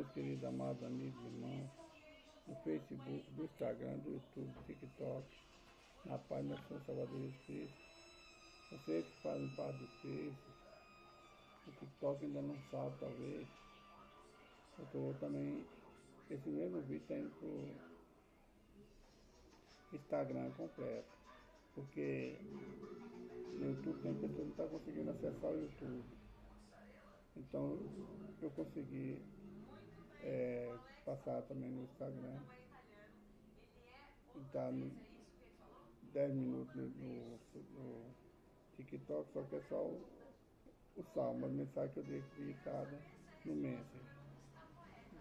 meus queridos amados amigos e irmãos, do Facebook, do Instagram, do YouTube, do TikTok, na página do Senhor Salvador Jesus Cristo. Vocês que fazem parte do Face, o TikTok ainda não sabe, talvez. Eu estou também, esse mesmo vídeo está indo para o Instagram completo, porque no YouTube tem pessoas que não estão conseguindo acessar o YouTube. Então eu consegui passar também no Instagram. Está 10 minutos no TikTok, só que é só o salmo, a mensagem que eu deixo digitada no Messenger.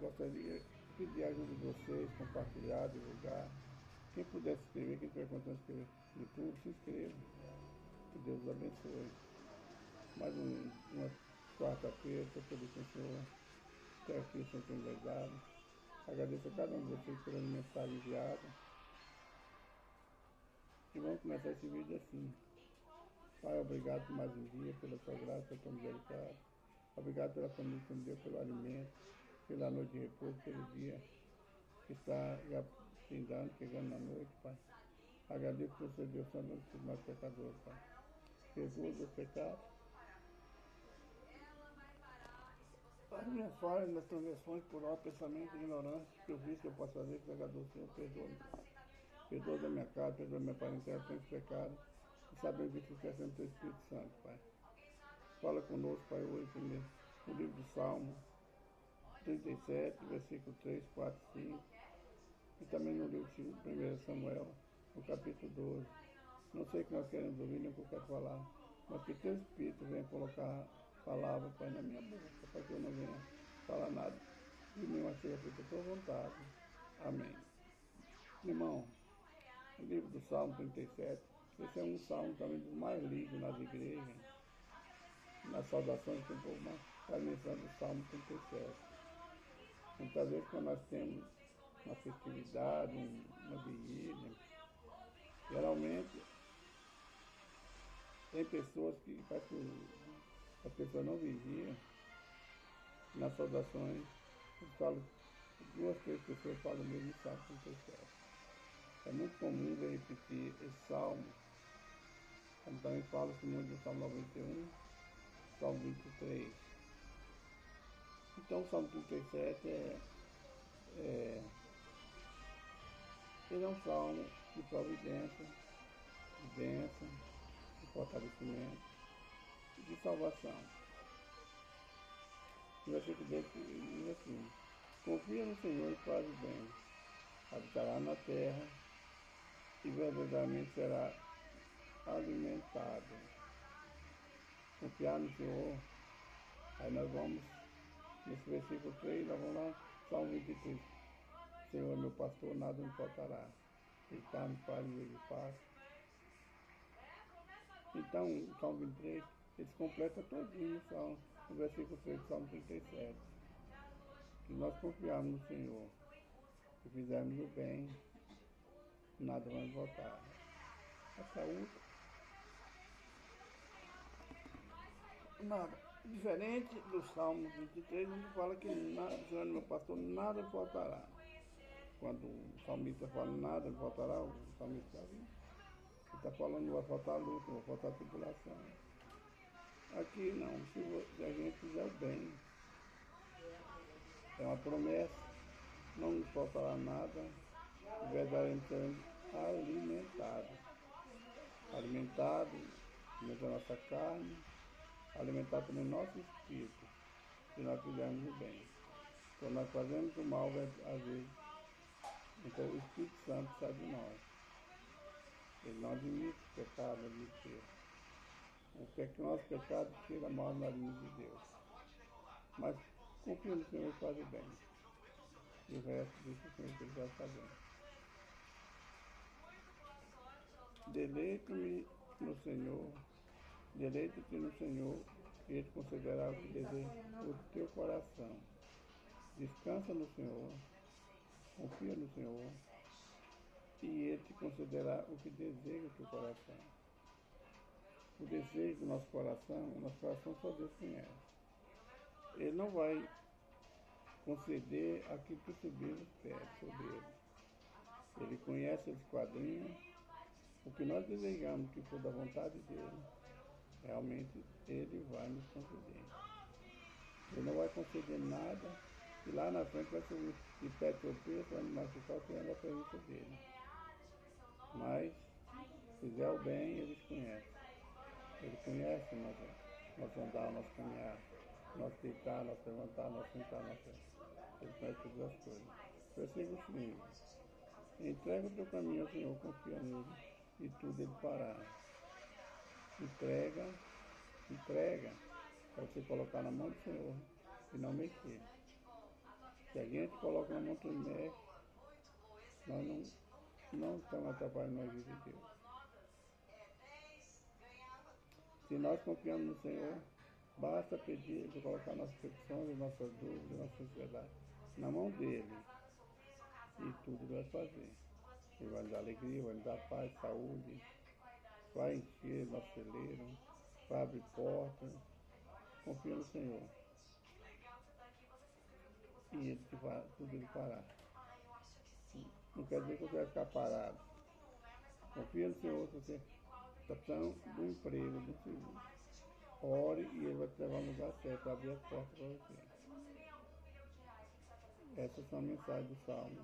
Gostaria de pedir a ajuda de vocês, compartilhar, divulgar. Quem puder se inscrever, quem tiver condição de inscrever no YouTube, se inscreva. Que Deus os abençoe. Mais uma quarta-feira, para poder com o Senhor, até aqui o Senhor tem nos dado. Agradeço a cada um de vocês pela mensagem enviada. E vamos começar esse vídeo assim. Pai, obrigado por mais um dia, pela sua graça, pela tua misericórdia. Obrigado pela família que me deu, pelo alimento, pela noite de repouso, pelo dia que está já findando, chegando na noite, Pai. Agradeço por você, Deus Santo, por nós pecadores, Pai. Perdoa os pecados. As minhas falhas, minhas transgressões, por alto pensamento, ignorância, que eu fiz, que eu posso fazer, que pecador, Senhor, perdoa-me. Perdoa da minha casa, perdoa da minha parentela, tantos pecados. E sabendo que tu quer ser o teu Espírito Santo, Pai. Fala conosco, Pai, hoje, primeiro, no livro do Salmo 37, versículo 3, 4, 5. E também no livro de 1 Samuel, no capítulo 12. Não sei o que nós queremos ouvir, nem o que eu quero falar, mas que teu Espírito venha colocar palavras, Pai, na minha boca, para que eu não venha falar nada de mim, mas seja feita a tua vontade. Amém. Irmão, o livro do Salmo 37, esse é um salmo também dos mais lidos nas igrejas, nas saudações que o povo mais está mencionando o Salmo 37. Muitas vezes quando nós temos uma festividade, uma vigília, geralmente tem pessoas que parece que a pessoa não vigia, nas saudações, falo, 2, 3 pessoas falam o mesmo Salmo 37. É muito comum ver repetir esse salmo. Também fala-se muito do Salmo 91, Salmo 23. Então o Salmo 37 ele é um salmo de providência, de bênção, de fortalecimento e de salvação. O versículo dele diz assim: confia no Senhor e faz o bem, habitará na terra e verdadeiramente será alimentado. Confiar no Senhor. Aí nós vamos, nesse versículo 3, nós vamos lá, Salmo 23. Senhor é meu pastor, nada me faltará. Ele está no paz de paz. Então, o Salmo 23, ele se completa todinho no versículo 3 do Salmo 37. Que nós confiarmos no Senhor, que fizermos o bem, nada vai nos faltar. Essa outra. Nada. Diferente do Salmo 23, onde fala que nada, o Senhor é meu pastor, nada faltará. Quando o salmista fala nada faltará, o salmista está falando não vai faltar luta, não vai faltar tribulação. Aqui não, se a gente fizer o bem, é uma promessa, não nos faltará nada, verdadeiramente seremos alimentados. Alimentado a nossa carne, alimentar também o nosso espírito, se nós fizermos o bem. Quando nós fazemos o mal, às vezes, então o Espírito Santo sai de nós. Ele não admite o pecado, admite erro. O nosso pecado tira mal na linha de Deus. Mas confia no Senhor e faz o bem. E o resto disso o Senhor que ele vai fazendo. Deleite-me no Senhor, deleite-te no Senhor, e Ele concederá o que deseja o teu coração. Descansa no Senhor, confia no Senhor, e Ele te concederá o que deseja o teu coração. O desejo do nosso coração só Deus conhece. Ele não vai conceder aquilo que subimos pede sobre ele. Ele conhece os quadrinhos, o que nós desejamos que for da vontade dele, realmente ele vai nos conceder. Ele não vai conceder nada e lá na frente vai subir de pé tropeço, onde nós ficamos tendo a presença dele. Mas, se fizer o bem, eles conhecem. Ele conhece nosso andar, nosso caminhar, nosso deitar, nosso levantar, nosso sentar, ele conhece todas as coisas. Versículo 5. Entrega o teu caminho ao Senhor, confia nele, e tudo ele fará. Entrega, para você colocar na mão do Senhor e não mexer. Se a gente coloca na mão do mexe, nós não estamos atrapalhando a vida de Deus. Se nós confiamos no Senhor, basta pedir de colocar nossas petições, nossas dúvidas, nossa ansiedade na mão dele. E tudo ele vai fazer. Ele vai nos dar alegria, vai nos dar paz, saúde, vai encher nosso celeiro, vai abrir portas. Confia no Senhor. E ele tudo ele fará. Não quer dizer que você vai ficar parado. Confia no Senhor, se você está precisando do emprego, do serviço. Ore e ele vai te levar no lugar certo, abrir as portas para você. Essas são as mensagens do Salmo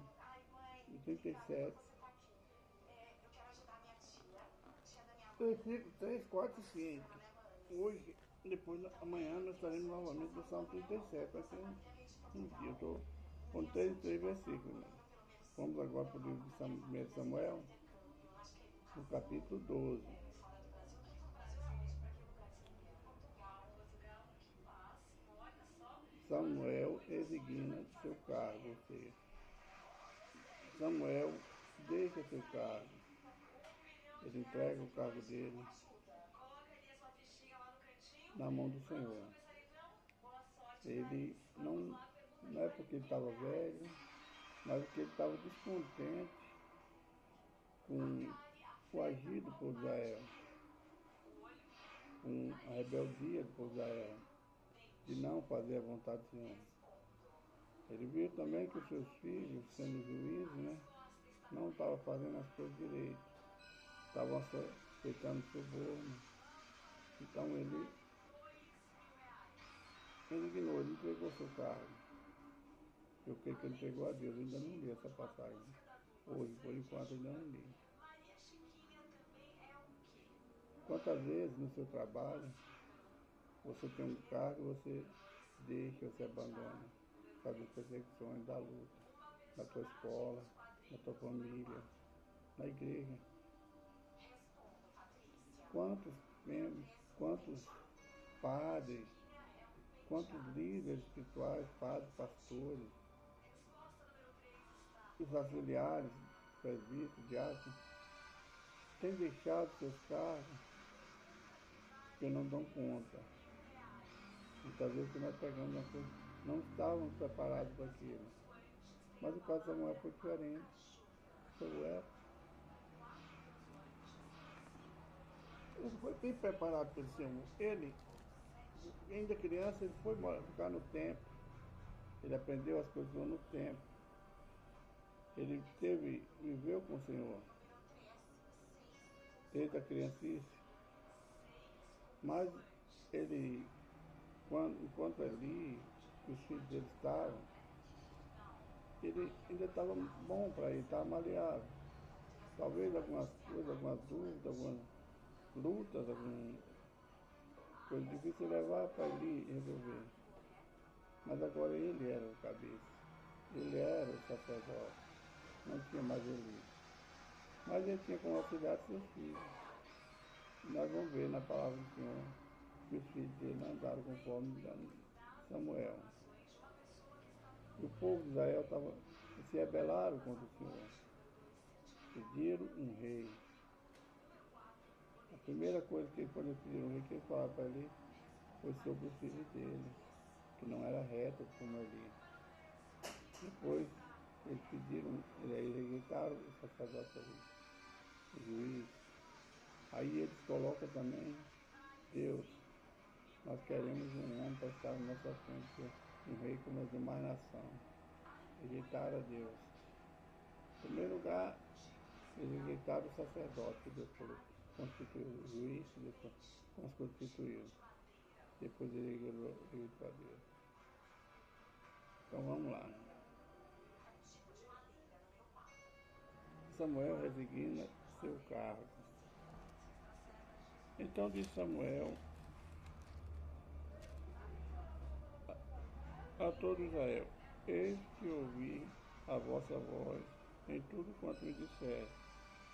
37, versículos 3, 4 e 5. Hoje, amanhã, nós estaremos novamente no Salmo 37. Vai ser um dia. Eu estou com 3 versículos. Vamos agora para o livro de 1 Samuel, no capítulo 12. Samuel resigna seu cargo, ou seja, Samuel deixa seu cargo, ele entrega o cargo dele na mão do Senhor. Ele não é porque ele estava velho, mas porque ele estava descontente com o agir do povo de Israel, com a rebeldia do povo de Israel, de não fazer a vontade do Senhor. Ele viu também que os seus filhos, sendo juízes, não estavam fazendo as coisas direito, estavam aceitando suborno. Então ele ignorou, ele entregou seu cargo. Eu creio que ele entregou a Deus, eu ainda não li essa passagem. Hoje, por enquanto, ainda não li. Quantas vezes no seu trabalho você tem um cargo, você deixa, você abandona, por causa das perseguições, da luta, na tua escola, na tua família, na igreja. Quantos membros, quantos padres, quantos líderes espirituais, padres, pastores, os auxiliares, presbíteros, diáconos, têm deixado seus cargos porque não dão conta. Muitas vezes nós pegamos uma coisa, não estávamos preparados para aquilo. Mas o caso de Samuel foi diferente. Samuel, ele foi bem preparado pelo Senhor. Ele, ainda criança, ele foi ficar no templo. Ele aprendeu as coisas no templo. Ele viveu com o Senhor desde a criancice. Mas ele, enquanto ali, os filhos dele estavam, ele ainda estava bom para ele, estava maleável. Talvez algumas coisas, algumas dúvidas, algumas lutas, alguma coisa difícil levar para ele resolver. Mas agora ele era o cabeça, ele era o sacerdote, não tinha mais ele. Mas ele tinha como auxiliar seus filhos. Nós vamos ver na palavra do Senhor que os filhos dele não andaram conforme Samuel. E o povo de Israel se rebelaram contra o Senhor. Pediram um rei. A primeira coisa que ele, quando eles pediram um rei, que ele falava para ele foi sobre os filhos dele, que não era reto como ele. Depois eles pediram, eles rejeitaram o sacerdote ali, o juiz. Aí eles colocam também Deus. Nós queremos um homem para estar na nossa frente, um rei como as demais nações. Rejeitaram a Deus. Em primeiro lugar, eles rejeitaram o sacerdote que Deus constituiu, o juiz que Deus constituiu. Depois ele rejeitou a Deus. Então vamos lá. Samuel resigna seu cargo. Então disse Samuel a todo Israel: eis que ouvi a vossa voz em tudo quanto me disser,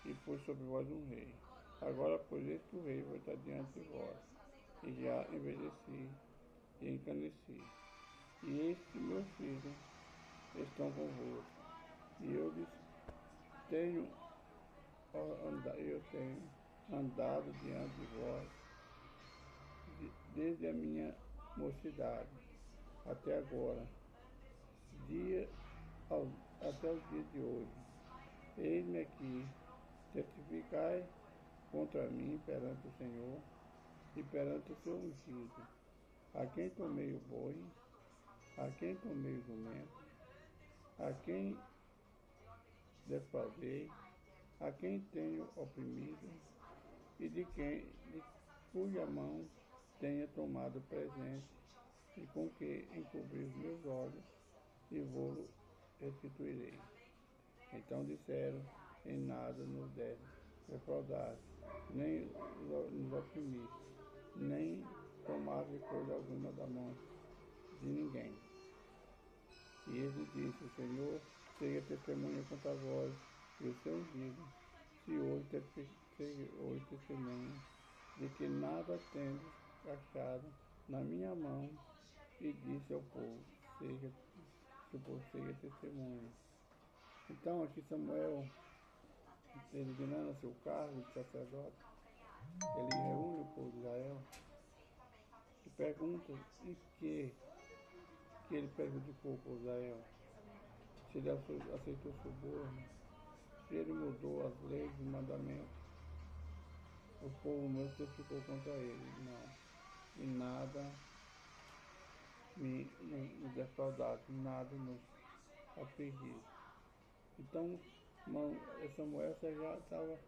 e pus sobre vós um rei. Agora, pois, eis que o rei vai estar diante de vós, e já envelheci e encaneci. E eis que meus filhos estão convosco, e eu tenho andado diante de vós desde a minha mocidade até agora, até os dias de hoje. Eis-me aqui, testificai contra mim perante o Senhor e perante o seu ungido, a quem tomei o boi, a quem tomei o jumento, a quem defraudei, a quem tenho oprimido, e de cuja mão tenha tomado presente, e com que encobri os meus olhos, e vou restituirei. Então disseram: em nada nos defraudaste, nem nos oprimiste, nem tomaste coisa alguma da mão de ninguém. E ele disse: o Senhor seja testemunha contra vós, e o seu ungido, se hoje testemunha de que nada tendes achado na minha mão, e disse ao povo: que o povo seja testemunha. Então aqui Samuel, designando seu cargo de sacerdote, ele reúne o povo de Israel e pergunta em que ele prejudicou o povo de Israel, se ele aceitou suborno, se ele mudou as leis e mandamentos. O povo meu testificou contra ele. Não, e nada me defraudaram, nada nos afligiu. Então Samuel já estava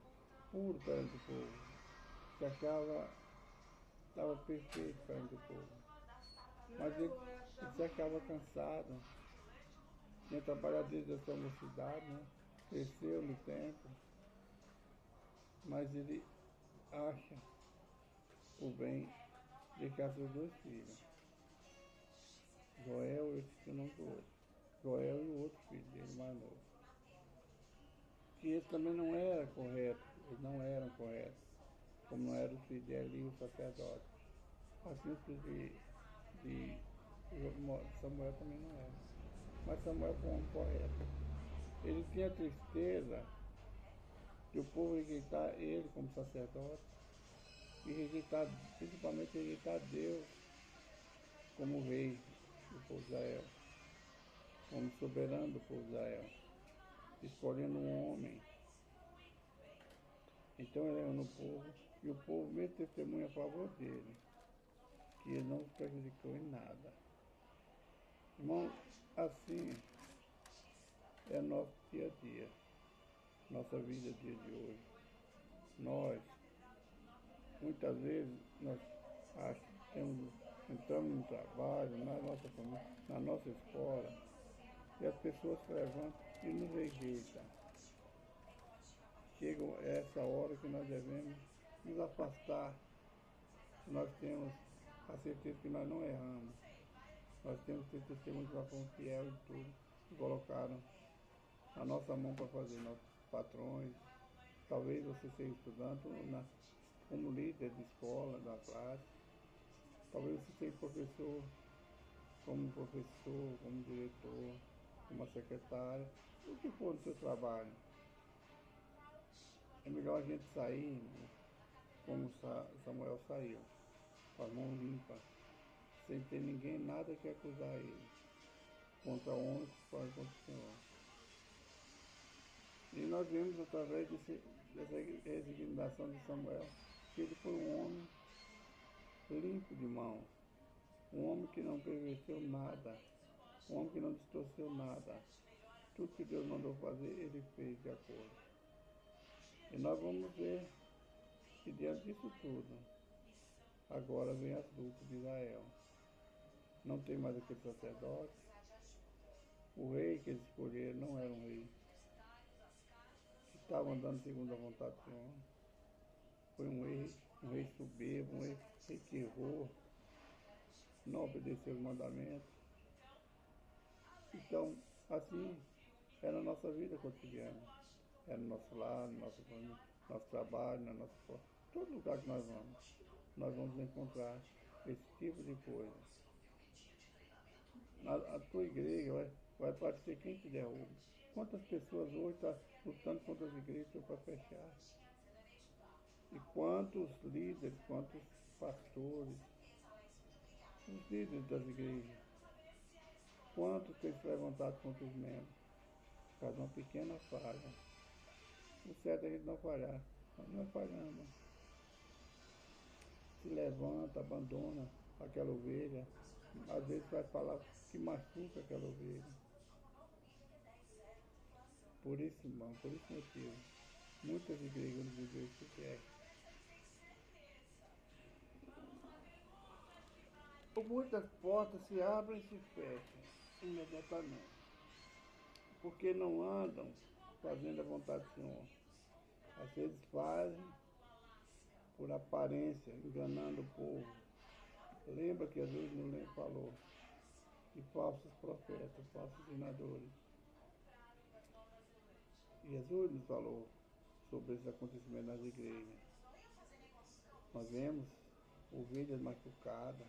puro perante o povo, se achava, estava perfeito perante o povo. Mas ele se achava cansado, tinha trabalhado desde a sua mocidade, né? Cresceu no tempo, mas ele acha o bem deixar seus dois filhos, Joel, esse que não do outro, Joel e o outro filho dele, mais novo. Que esse também não era correto, eles não eram corretos, como não eram os filhos de Eli, o sacerdote. Assim os filhos de Samuel também não eram. Mas Samuel foi um homem correto. Ele tinha tristeza de o povo rejeitar ele como sacerdote e rejeitar, principalmente rejeitar Deus como rei do povo de Israel, como soberano do povo de Israel, escolhendo um homem. Então ele era no povo, e o povo mesmo testemunha a favor dele, que ele não se prejudicou em nada. Irmão, assim é nosso dia a dia, nossa vida dia de hoje. Nós, muitas vezes, nós entramos no trabalho, na nossa família, na nossa escola, e as pessoas se levantam e nos rejeitam. Chega essa hora que nós devemos nos afastar. Nós temos a certeza que nós não erramos. Nós temos que ter testemunho que nós fomos fiel em tudo que colocaram a nossa mão para fazer, nossos patrões. Talvez você esteja estudando como líder de escola, da classe. Talvez você seja professor, como diretor, como secretária, o que for no seu trabalho. É melhor a gente sair, como Samuel saiu, com as mãos limpas, sem ter ninguém nada que acusar ele, contra o homem que faz contra o Senhor. E nós vemos através dessa resignação de Samuel, que ele foi um homem limpo de mãos, um homem que não perverteu nada, Um homem que não distorceu nada. Tudo que Deus mandou fazer, ele fez de acordo. E nós vamos ver que diante disso tudo, agora vem as lutas de Israel. Não tem mais aquele sacerdote. O rei que eles escolheram não era um rei que estava andando segundo a vontade do Senhor. Foi um rei soberbo, um rei que errou, não obedeceu os mandamentos. Então, assim, é na nossa vida cotidiana. É no nosso lar, no nosso família, no nosso trabalho, no nosso... todo lugar que nós vamos encontrar esse tipo de coisa. A tua igreja vai parecer quem te derruba. Quantas pessoas hoje estão lutando contra as igrejas para fechar? E quantos líderes, quantos pastores, os líderes das igrejas, quantos têm se levantado contra os membros? Faz uma pequena falha. O certo é a gente não falhar, mas nós falhamos. Se levanta, abandona aquela ovelha, às vezes vai falar que machuca aquela ovelha. Por isso, irmão, por esse motivo, muitas igrejas no Brasil se fecham. Muitas portas se abrem e se fecham imediatamente, porque não andam fazendo a vontade do Senhor. Às vezes fazem por aparência, enganando o povo. Lembra que Jesus nos falou de falsos profetas, falsos ensinadores. Jesus nos falou sobre esse acontecimento nas igrejas. Nós vemos ovelhas machucadas,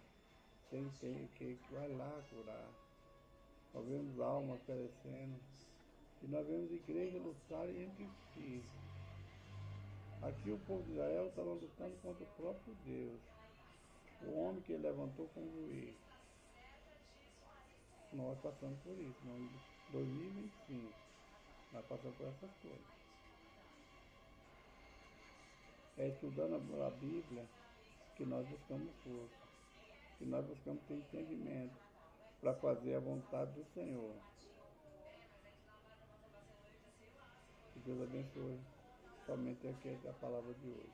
sem ter que vai lá curar. Nós vemos almas perecendo. E nós vemos igrejas lutarem entre si. Aqui o povo de Israel estava lutando contra o próprio Deus. O homem que ele levantou como juiz. Nós passamos por isso. Em 2025, nós passamos por essas coisas. É estudando a Bíblia que nós buscamos força. Que nós buscamos ter entendimento para fazer a vontade do Senhor. Que Deus abençoe somente aqui a palavra de hoje.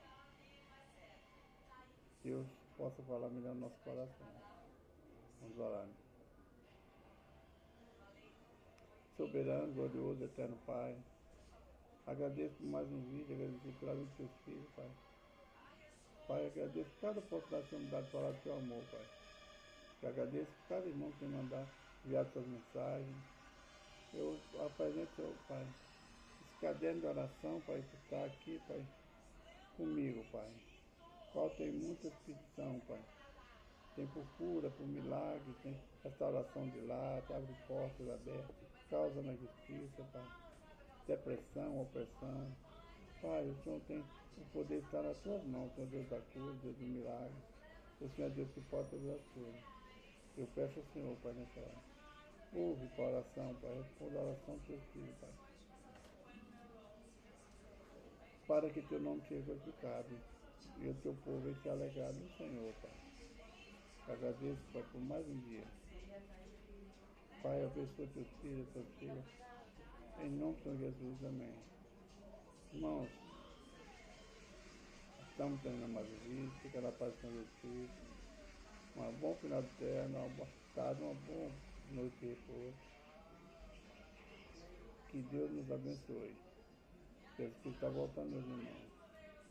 Deus possa falar melhor no nosso coração. Vamos orar. Soberano, glorioso, eterno Pai, agradeço por mais um vídeo, agradeço pela vida dos teus filhos, Pai. Pai, agradeço cada oportunidade que você me dá de falar do teu amor, Pai. Eu agradeço por cada irmão que tem mandado enviar suas mensagens. Eu apresento, Pai, esse caderno de oração, Pai, que está aqui, Pai, comigo, Pai. Qual tem muita petição, Pai. Tem por cura, por milagre, tem restauração de lar, abre portas abertas, causa na justiça, Pai. Depressão, opressão. Pai, o Senhor tem o poder de estar nas tuas mãos, Senhor Deus da cruz, Deus do milagre. O Senhor é Deus que pode fazer as coisas. Eu peço ao Senhor, Pai, nessa hora. Ouve a oração, Pai, responda a oração do teu filho, Pai. Para que teu nome seja glorificado e o teu povo venha se alegrar no Senhor, Pai. Agradeço, Pai, por mais um dia. Pai, abençoa teus filhos, teus filhos. Em nome de Senhor Jesus, amém. Irmãos, estamos terminando mais um vídeo. Fica na paz do Senhor Jesus. Um bom final de terra, uma boa tarde, uma boa noite de repouso. Que Deus nos abençoe. Jesus Cristo está voltando, meus irmãos.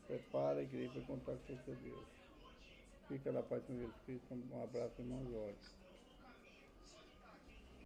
Prepara a igreja para contar com o seu Deus. Fica na paz do Senhor Jesus Cristo. Um abraço, irmão Jorge.